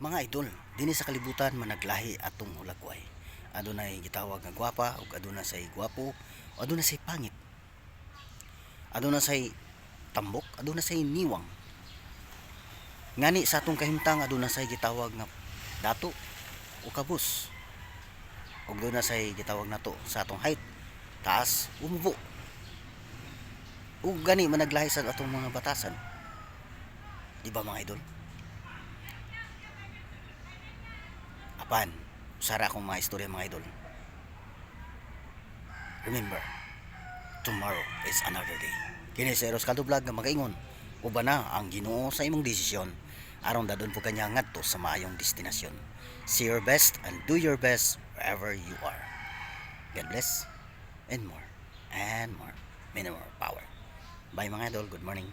Mga idol, dinhi sa kalibutan managlahi atong hulagway. Adunay gitawag nga gwapa ug aduna say gwapo, aduna say pangit. Aduna say tambok, aduna say niwang. Ngani sa atong kahimtang aduna say gitawag nga dato o kabus. Ug aduna say gitawag nato sa atong height, taas, umubo. Ug gani managlahi sa atong mga batasan. Di ba mga idol? Apan, sara akong mga istorya mga idol. Remember, tomorrow is another day. Kini sa Eros Kaldo Vlog nga magaingon, uban na ang Ginoo sa imong desisyon aron dadon po kanya ngadto sa maayong destinasyon. See your best and do your best wherever you are. God bless and more and more. Many more power. Bye mga idol, good morning.